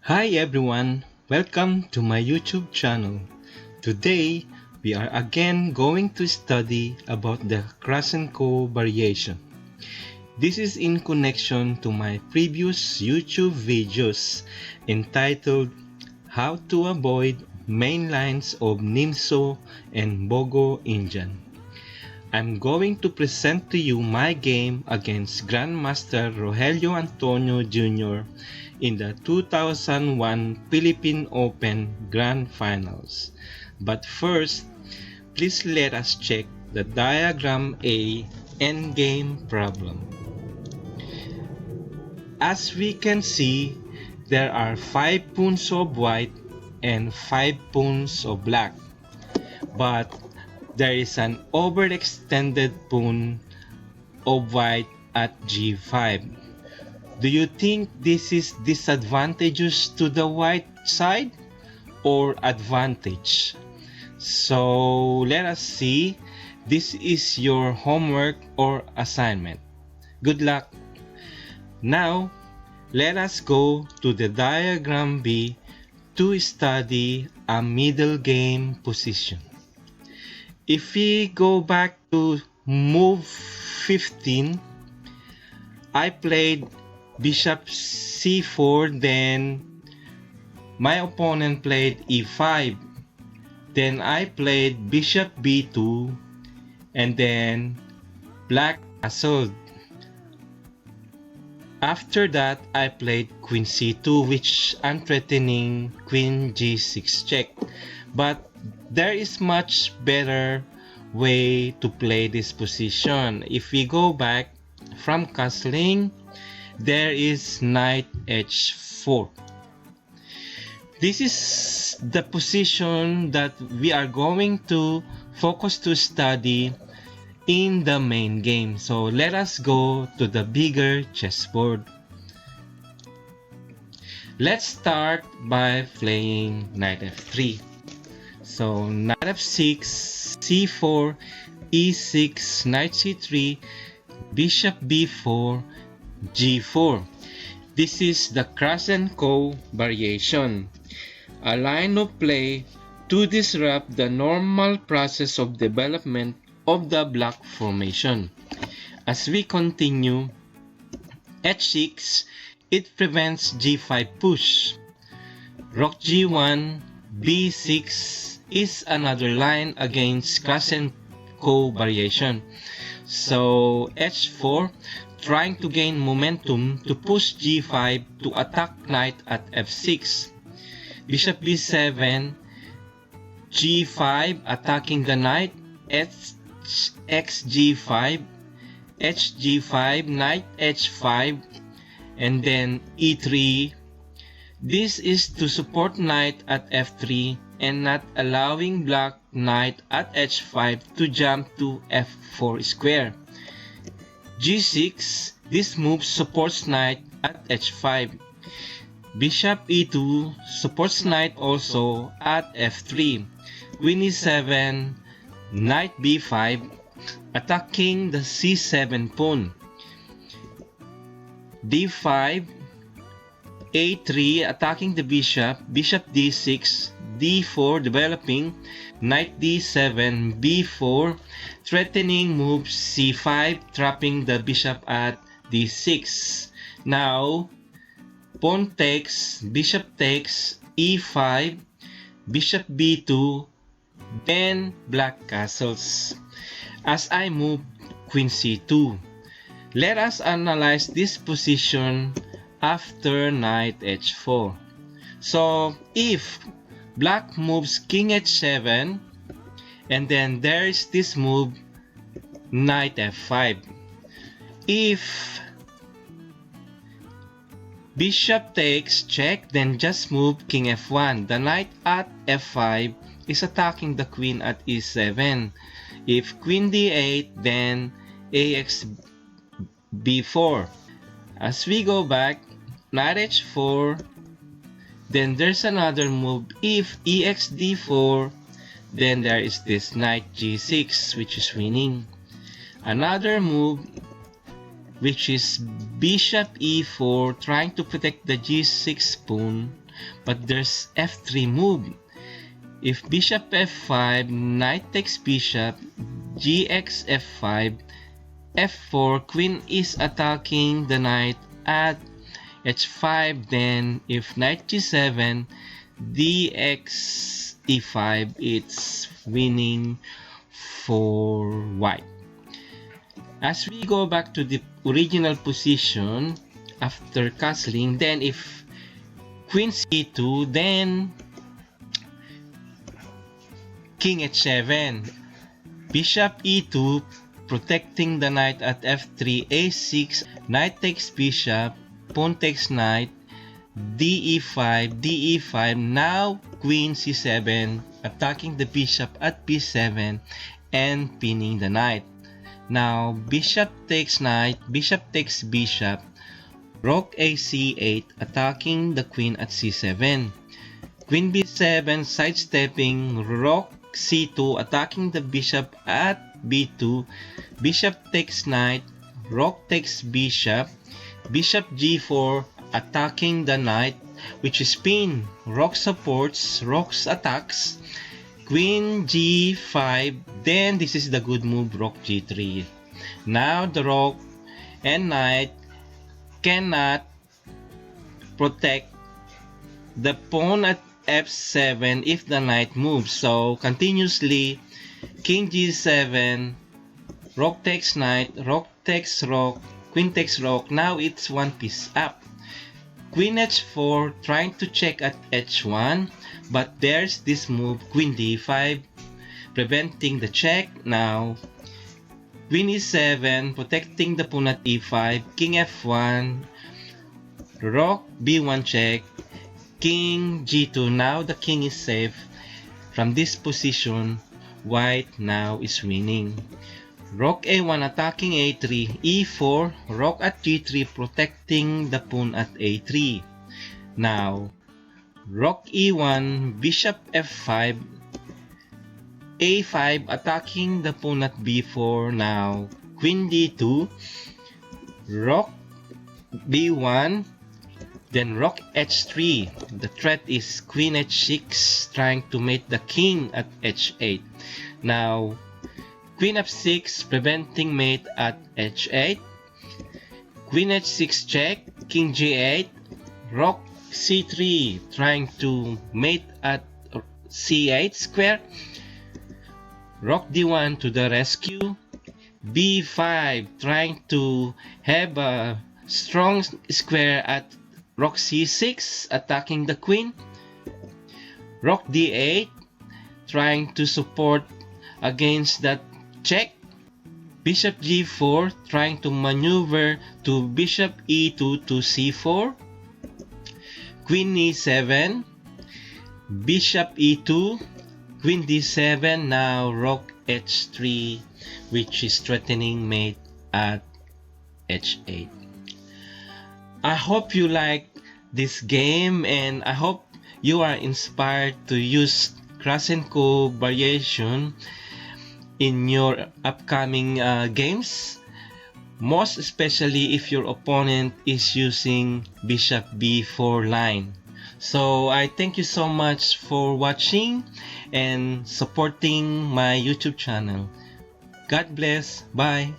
Hi everyone, welcome to my YouTube channel. Today, we are again going to study about the Krasenko variation. This is in connection to my previous YouTube videos entitled How to Avoid Main Lines of Nimso and Bogo Indian. I'm going to present to you my game against Grandmaster Rogelio Antonio Jr. in the 2001 Philippine Open Grand Finals. But first, please let us check the diagram A endgame problem. As we can see, there are 5 pawns of white and 5 pawns of black. But there is an overextended pawn of white at g5. Do you think this is disadvantageous to the white side or advantage? So let us see. This is your homework or assignment. Good luck. Now, let us go to the diagram B to study a middle game position. If we go back to move 15, I played bishop c4, then my opponent played e5, then I played bishop b2, and then black castled. After that, I played queen c2, which I'm threatening queen g6 check. But there is much better way to play this position. If we go back from castling, there is knight h4. This is the position that we are going to focus to study in the main game. So let us go to the bigger chessboard. Let's start by playing knight f3. So knight f6, c4, e6, knight c3, bishop b4, g4. This is the Krasenko variation, a line of play to disrupt the normal process of development of the block formation. As we continue, h6, it prevents g5 push. Rook g1, b6 is another line against Krasenko variation. So h4, trying to gain momentum to push g5 to attack knight at f6. Bishop b7, g5 attacking the knight, xg5, hg5, knight h5, and then e3. This is to support knight at f3 and not allowing black knight at h5 to jump to f4 square. g6, this move supports knight at h5. Bishop e2 supports knight also at f3. Queen e7, knight b5, attacking the c7 pawn. d5, a3 attacking the bishop, bishop d6, d4 developing, knight d7, b4, threatening move c5, trapping the bishop at d6. Now, pawn takes, bishop takes, e5, bishop b2, then black castles. As I move queen c2, let us analyze this position after knight h4. So if black moves king h7, and then there is this move knight f5. If bishop takes check, then just move king f1. The knight at f5 is attacking the queen at e7. If queen d8, then ax b4. As we go back, knight h4, then there's another move. If ex d4, then there is this knight g6, which is winning. Another move, which is bishop e4, trying to protect the g6 pawn, but there's f3 move. If bishop f5, knight takes bishop, gx f5, f4, queen is attacking the knight at h5, then if knight g7, dx e5, it's winning for white. As we go back to the original position after castling, then if queen c2, then king h7, bishop e2, protecting the knight at f3, a6, knight takes bishop, pawn takes knight, de5, de5, now queen c7, attacking the bishop at b7 and pinning the knight. Now bishop takes knight, bishop takes bishop, rook a c8, attacking the queen at c7, queen b7, sidestepping, rook c2, attacking the bishop at b2, bishop takes knight, rook takes bishop, bishop g4, attacking the knight, which is pinned, rook supports, rook attacks, queen g5, then this is the good move, rook g3. Now the rook and knight cannot protect the pawn at f7 if the knight moves, so continuously king g7, rook takes knight, rook takes rook, queen takes rook, now it's one piece up. Queen h4, trying to check at h1, but there's this move, queen d5, preventing the check. Now queen e7, protecting the pawn at e5, king f1, rook b1 check, king g2, now the king is safe. From this position, white now is winning. Rook a1, attacking a3, e4, rook at g3, protecting the pawn at a3. Now, rook e1, bishop f5, a5, attacking the pawn at b4. Now, queen d2, rook b1, then rook h3. The threat is queen h6, trying to mate the king at h8. Now, queen f6, preventing mate at h8. Queen h6 check, king g8, rook c3, trying to mate at c8 square. Rook d1 to the rescue. b5, trying to have a strong square at rook c6, attacking the queen. Rook d8, trying to support against that check. Bishop g4, trying to maneuver to bishop e2 to c4. Queen e7, bishop e2, queen d7, now rook h3, which is threatening mate at h8. I hope you like this game, and I hope you are inspired to use Krasenko variation in your upcoming games, most especially if your opponent is using bishop b4 line. So I thank you so much for watching and supporting my YouTube channel. God bless. Bye.